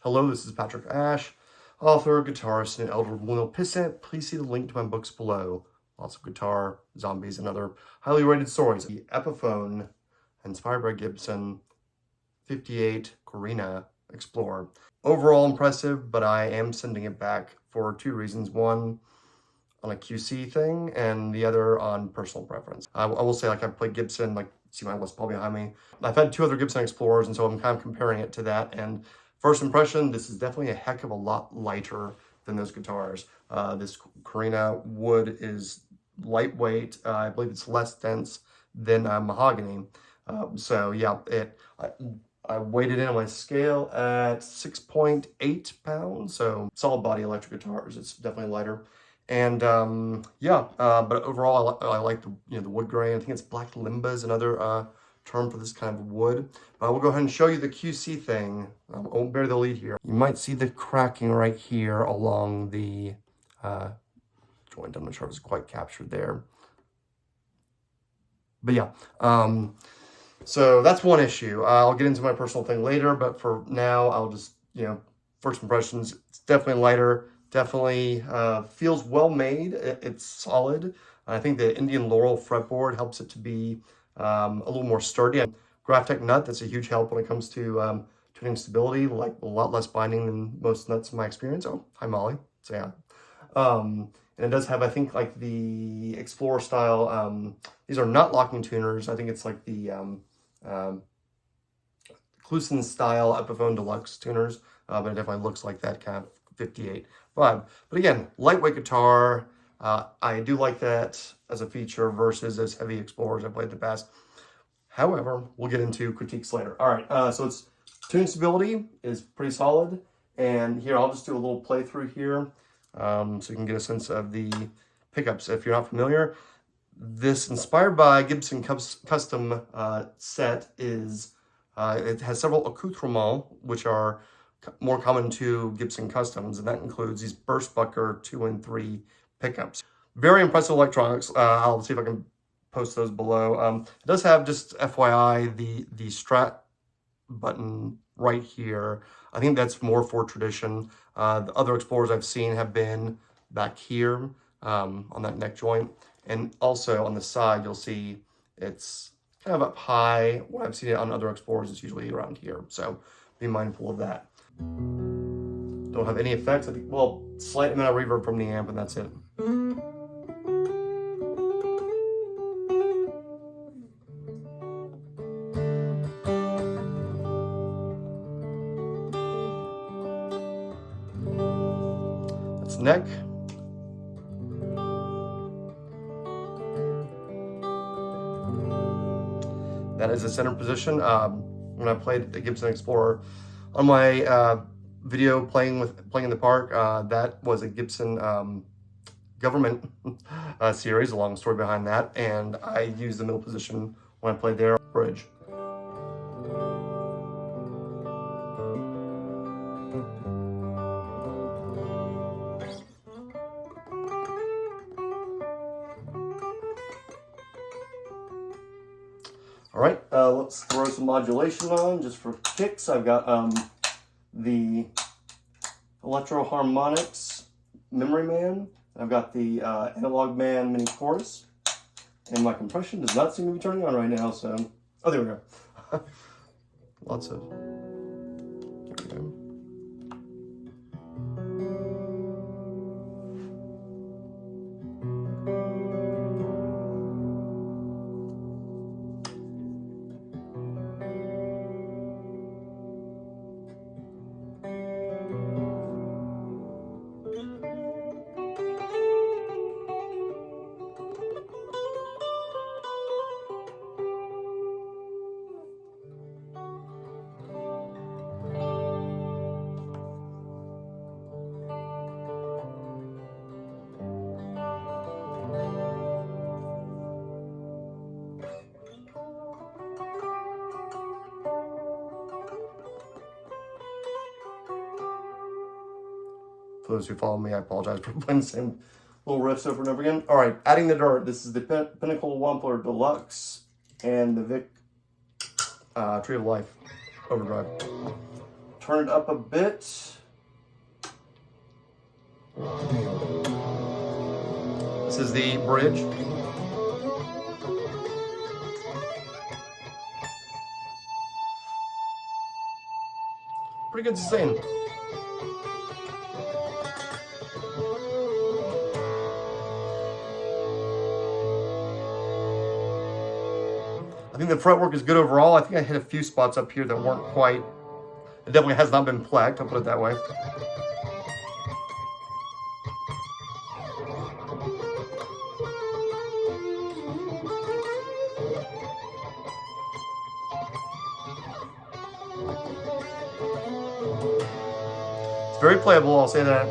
Hello, this is Patrick Ash, author, guitarist, and elder millennial pissant. Please see the link to my books below. Lots of guitar, zombies, and other highly rated stories. The Epiphone, inspired by Gibson, 58 Korina Explorer. Overall impressive, but I am sending it back for two reasons. One, on a QC thing, and the other on personal preference. I will say, like, I've played Gibson, like, see my Les Paul behind me. I've had two other Gibson Explorers, and so I'm kind of comparing it to that. And first impression, this is definitely a heck of a lot lighter than those guitars. This Korina wood is lightweight. I believe it's less dense than mahogany. So yeah, I weighed it in on my scale at 6.8 pounds. So solid body electric guitars. It's definitely lighter. And but overall, I like the wood grain. I think it's black limba is another term for this kind of wood. We'll go ahead and show you the QC thing. I won't bear the lead here. You might see the cracking right here along the joint. I'm not sure if it's quite captured there. But yeah, so that's one issue. I'll get into my personal thing later, but for now, I'll just, first impressions, it's definitely lighter. Definitely feels well made. It's solid. I think the Indian Laurel fretboard helps it to be a little more sturdy. Graphtec nut, that's a huge help when it comes to tuning stability, like a lot less binding than most nuts in my experience. Oh, hi Molly. So yeah. And it does have, I think, like the Explorer style. These are not locking tuners. I think it's like the Kluson style Epiphone Deluxe tuners, but it definitely looks like that kind of 58 vibe. But again, lightweight guitar. I do like that as a feature versus those heavy Explorers I've played in the past. However, we'll get into critiques later. All right, so its tune stability is pretty solid. And here, I'll just do a little playthrough here so you can get a sense of the pickups. If you're not familiar, this inspired by Gibson custom set is, it has several accoutrements, which are more common to Gibson customs, and that includes these Burstbucker 2 and 3 pickups. Very impressive electronics. I'll see if I can post those below. It does have, just FYI, the Strat button right here. I think that's more for tradition. The other Explorers I've seen have been back here on that neck joint, and also on the side you'll see it's kind of up high. When I've seen it on other Explorers, it's usually around here, so be mindful of that. Don't have any effects. I think, well, slight amount of reverb from the amp, and that's it. That's neck. That is the center position. When I played the Gibson Explorer on my video playing in the park, that was a Gibson government series, a long story behind that, and I used the middle position when I played there. Bridge. All right, let's throw some modulation on just for kicks. I've got the Electro Harmonics Memory Man. I've got the Analog Man Mini Chorus. And my compression does not seem to be turning on right now, so... Oh, there we go. Lots of... There we go. For those who follow me, I apologize for playing the same little riffs over and over again. All right, adding the dirt. This is the Pinnacle Wampler Deluxe and the Vic Tree of Life Overdrive. turn it up a bit. This is the bridge. Pretty good sustain. I think the fretwork is good overall. I think I hit a few spots up here that weren't quite, it definitely has not been plecked, I'll put it that way. It's very playable, I'll say that.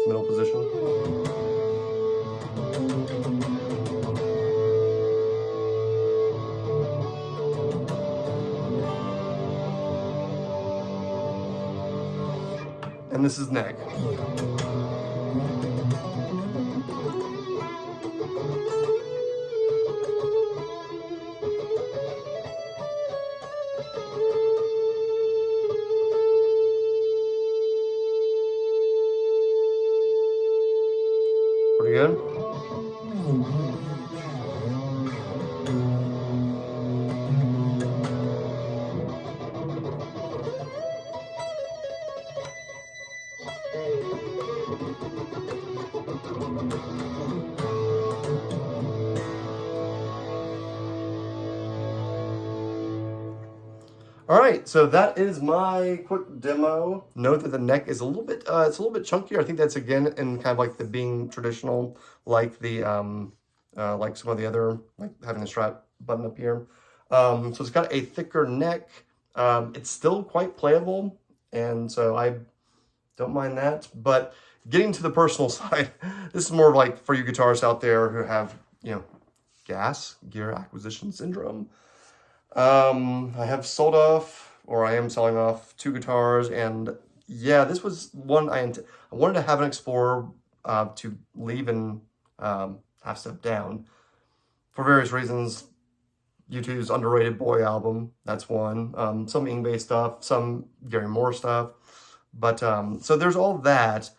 Middle position. And this is neck. Pretty good. All right, so that is my quick demo. Note that the neck is a little bit, it's a little bit chunkier. I think that's again in kind of like the being traditional, like the, like some of the other, like having the strap button up here. So it's got a thicker neck. It's still quite playable, and so I don't mind that. But getting to the personal side, this is more like for you guitarists out there who have, you know, gas, gear acquisition syndrome. I have sold off, or I am selling off 2 guitars, and yeah, this was one I wanted to have an Explorer to leave and half step down for various reasons. U2's underrated boy album, that's one. Some Yngwie stuff, some Gary Moore stuff, but so there's all that.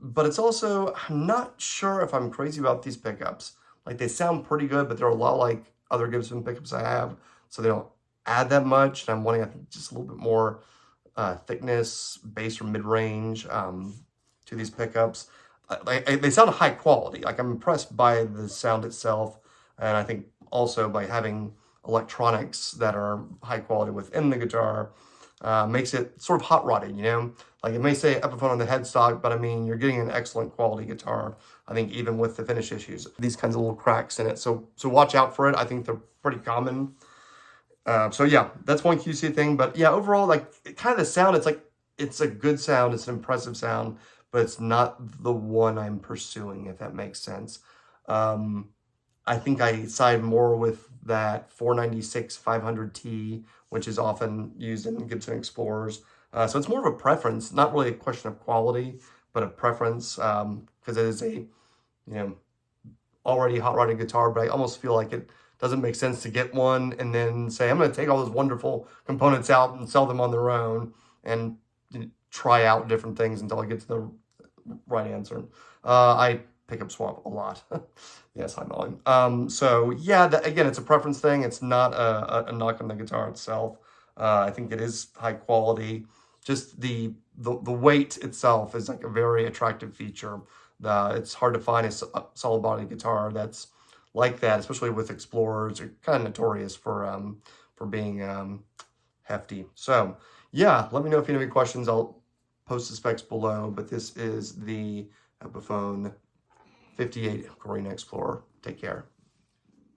But it's also, I'm not sure if I'm crazy about these pickups. Like, they sound pretty good, but they're a lot like other Gibson pickups I have. So they don't add that much, and I'm wanting, I think, just a little bit more thickness, bass or mid-range to these pickups. They sound high quality. Like, I'm impressed by the sound itself, and I think also by having electronics that are high quality within the guitar makes it sort of hot rodding, you know? Like, it may say Epiphone on the headstock, but I mean, you're getting an excellent quality guitar, I think, even with the finish issues. These kinds of little cracks in it, so watch out for it. I think they're pretty common. So yeah, that's one QC thing, but yeah, overall, like, kind of the sound, it's like, it's a good sound, it's an impressive sound, but it's not the one I'm pursuing, if that makes sense. I think I side more with that 496 500T, which is often used in Gibson Explorers. So it's more of a preference, not really a question of quality, but a preference, because it is a, you know, already hot rodded guitar, but I almost feel like it doesn't make sense to get one and then say, I'm going to take all those wonderful components out and sell them on their own and try out different things until I get to the right answer. I pick up swap a lot. Yes, I'm on. So yeah, again, it's a preference thing. It's not a knock on the guitar itself. I think it is high quality. Just the weight itself is like a very attractive feature. It's hard to find a solid body guitar that's like that, especially with Explorers. They're kind of notorious for being hefty. So yeah, let me know if you have any questions. I'll post the specs below, but this is the Epiphone 58 Korina Explorer. Take care.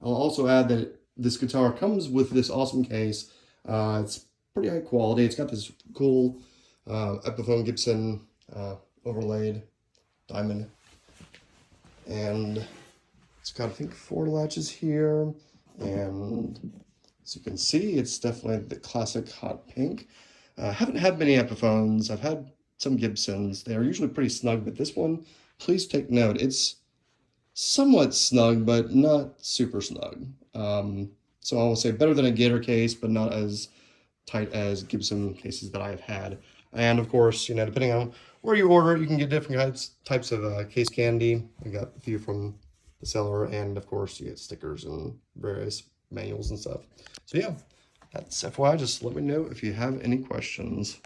I'll also add that this guitar comes with this awesome case. It's pretty high quality. It's got this cool Epiphone Gibson overlaid diamond, and it's got, I think, 4 latches here, and as you can see, it's definitely the classic hot pink. I haven't had many Epiphones. I've had some Gibsons. They are usually pretty snug, but this one, please take note, it's somewhat snug, but not super snug. So I will say better than a Gator case, but not as tight as Gibson cases that I have had. And of course, you know, depending on where you order, you can get different types of case candy. I got a few from the seller, and of course, you get stickers and various manuals and stuff. So yeah, that's FYI. Just let me know if you have any questions.